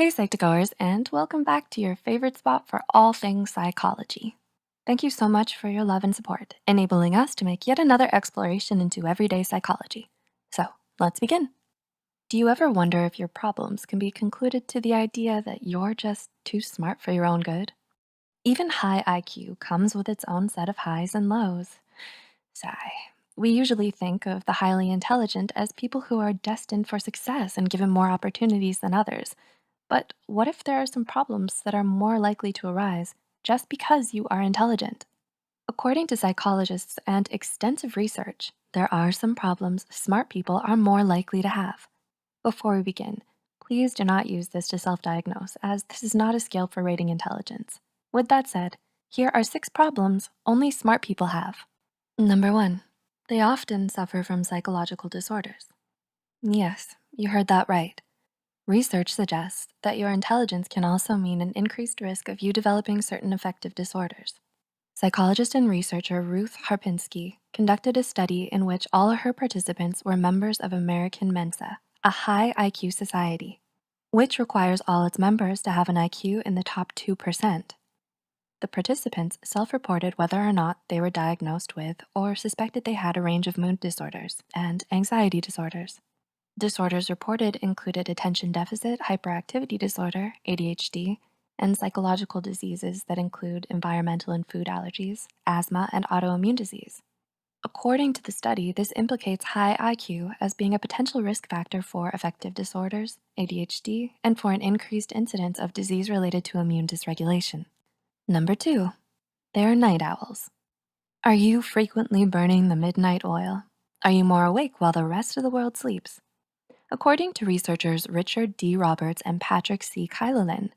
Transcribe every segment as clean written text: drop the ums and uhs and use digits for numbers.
Hey, Psych2Goers, and welcome back to your favorite spot for all things psychology. Thank you so much for your love and support, enabling us to make yet another exploration into everyday psychology. So let's begin. Do you ever wonder if your problems can be concluded to the idea that you're just too smart for your own good? Even high IQ comes with its own set of highs and lows. Sigh. We usually think of the highly intelligent as people who are destined for success and given more opportunities than others. But what if there are some problems that are more likely to arise just because you are intelligent? According to psychologists and extensive research, there are some problems smart people are more likely to have. Before we begin, please do not use this to self-diagnose, as this is not a scale for rating intelligence. With that said, here are 6 problems only smart people have. Number 1, they often suffer from psychological disorders. Yes, you heard that right. Research suggests that your intelligence can also mean an increased risk of you developing certain affective disorders. Psychologist and researcher Ruth Harpinski conducted a study in which all of her participants were members of American Mensa, a high IQ society, which requires all its members to have an IQ in the top 2%. The participants self-reported whether or not they were diagnosed with or suspected they had a range of mood disorders and anxiety disorders. Disorders reported included attention deficit hyperactivity disorder, ADHD, and psychological diseases that include environmental and food allergies, asthma, and autoimmune disease. According to the study, this implicates high IQ as being a potential risk factor for affective disorders, ADHD, and for an increased incidence of disease related to immune dysregulation. Number 2, they're night owls. Are you frequently burning the midnight oil? Are you more awake while the rest of the world sleeps? According to researchers Richard D. Roberts and Patrick C. Kylalin,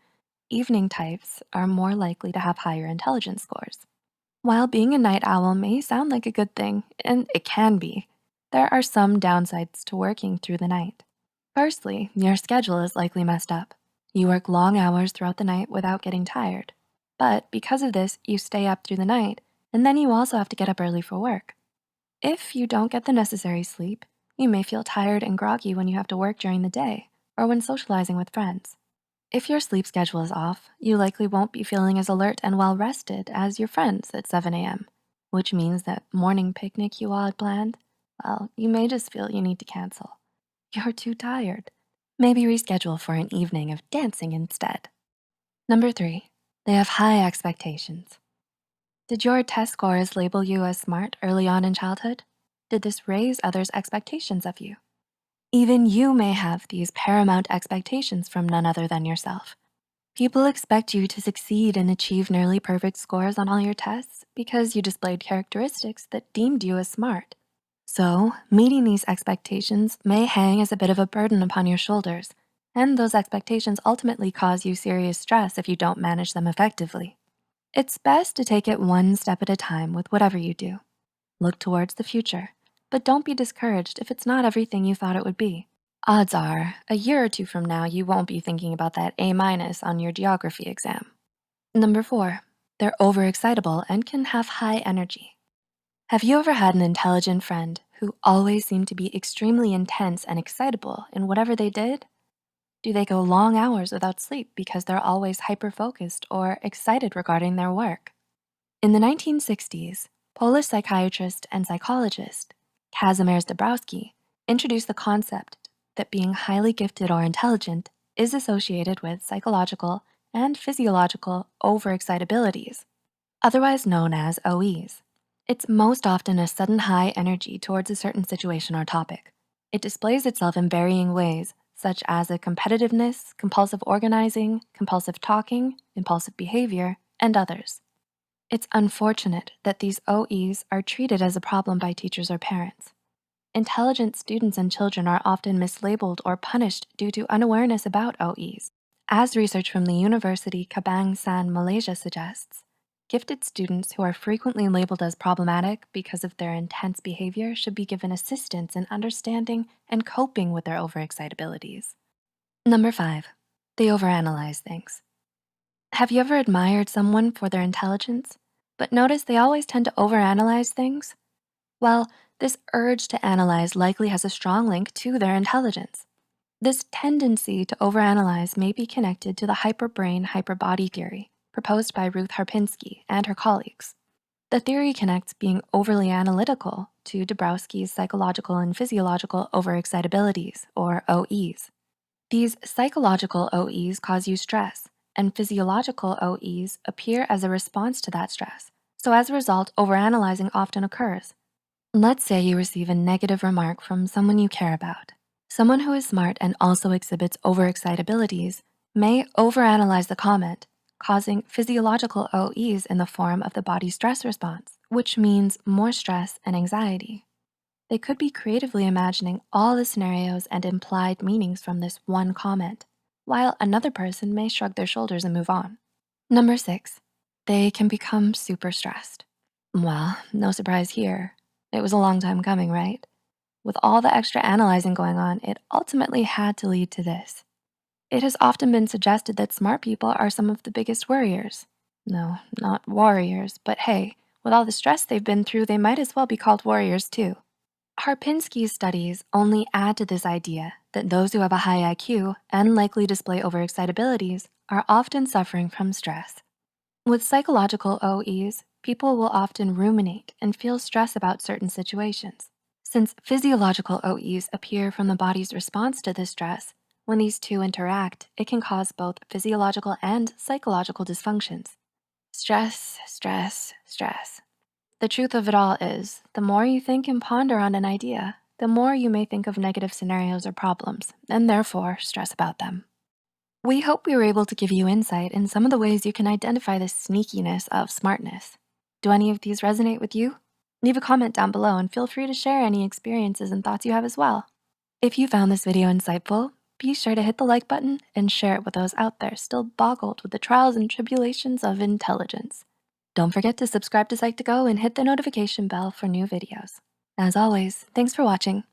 evening types are more likely to have higher intelligence scores. While being a night owl may sound like a good thing, and it can be, there are some downsides to working through the night. Firstly, your schedule is likely messed up. You work long hours throughout the night without getting tired. But because of this, you stay up through the night, and then you also have to get up early for work. If you don't get the necessary sleep, you may feel tired and groggy when you have to work during the day or when socializing with friends. If your sleep schedule is off, you likely won't be feeling as alert and well rested as your friends at 7 a.m., which means that morning picnic you all had planned, well, you may just feel you need to cancel. You're too tired. Maybe reschedule for an evening of dancing instead. Number 3, they have high expectations. Did your test scores label you as smart early on in childhood? Did this raise others' expectations of you? Even you may have these paramount expectations from none other than yourself. People expect you to succeed and achieve nearly perfect scores on all your tests because you displayed characteristics that deemed you as smart. So, meeting these expectations may hang as a bit of a burden upon your shoulders, and those expectations ultimately cause you serious stress if you don't manage them effectively. It's best to take it one step at a time with whatever you do. Look towards the future, but don't be discouraged if it's not everything you thought it would be. Odds are, a year or two from now, you won't be thinking about that A- on your geography exam. Number 4, they're overexcitable and can have high energy. Have you ever had an intelligent friend who always seemed to be extremely intense and excitable in whatever they did? Do they go long hours without sleep because they're always hyper-focused or excited regarding their work? In the 1960s, Polish psychiatrist and psychologist Kazimierz Dabrowski introduced the concept that being highly gifted or intelligent is associated with psychological and physiological overexcitabilities, otherwise known as OEs. It's most often a sudden high energy towards a certain situation or topic. It displays itself in varying ways, such as a competitiveness, compulsive organizing, compulsive talking, impulsive behavior, and others. It's unfortunate that these OEs are treated as a problem by teachers or parents. Intelligent students and children are often mislabeled or punished due to unawareness about OEs. As research from the University Kabang-San, Malaysia suggests, gifted students who are frequently labeled as problematic because of their intense behavior should be given assistance in understanding and coping with their overexcitabilities. Number 5, they overanalyze things. Have you ever admired someone for their intelligence, but noticed they always tend to overanalyze things? Well, this urge to analyze likely has a strong link to their intelligence. This tendency to overanalyze may be connected to the hyperbrain hyperbody theory proposed by Ruth Harpinski and her colleagues. The theory connects being overly analytical to Dabrowski's psychological and physiological overexcitabilities, or OEs. These psychological OEs cause you stress, and physiological OEs appear as a response to that stress. So as a result, overanalyzing often occurs. Let's say you receive a negative remark from someone you care about. Someone who is smart and also exhibits overexcitabilities may overanalyze the comment, causing physiological OEs in the form of the body's stress response, which means more stress and anxiety. They could be creatively imagining all the scenarios and implied meanings from this one comment, while another person may shrug their shoulders and move on. Number 6, they can become super stressed. Well, no surprise here. It was a long time coming, right? With all the extra analyzing going on, it ultimately had to lead to this. It has often been suggested that smart people are some of the biggest worriers. No, not warriors, but hey, with all the stress they've been through, they might as well be called warriors too. Harpinski's studies only add to this idea that those who have a high IQ and likely display overexcitabilities are often suffering from stress. With psychological OEs, people will often ruminate and feel stress about certain situations. Since physiological OEs appear from the body's response to this stress, when these two interact, it can cause both physiological and psychological dysfunctions. Stress, stress, stress. The truth of it all is, the more you think and ponder on an idea, the more you may think of negative scenarios or problems, and therefore stress about them. We hope we were able to give you insight in some of the ways you can identify the sneakiness of smartness. Do any of these resonate with you? Leave a comment down below and feel free to share any experiences and thoughts you have as well. If you found this video insightful, be sure to hit the like button and share it with those out there still boggled with the trials and tribulations of intelligence. Don't forget to subscribe to Psych2Go and hit the notification bell for new videos. As always, thanks for watching.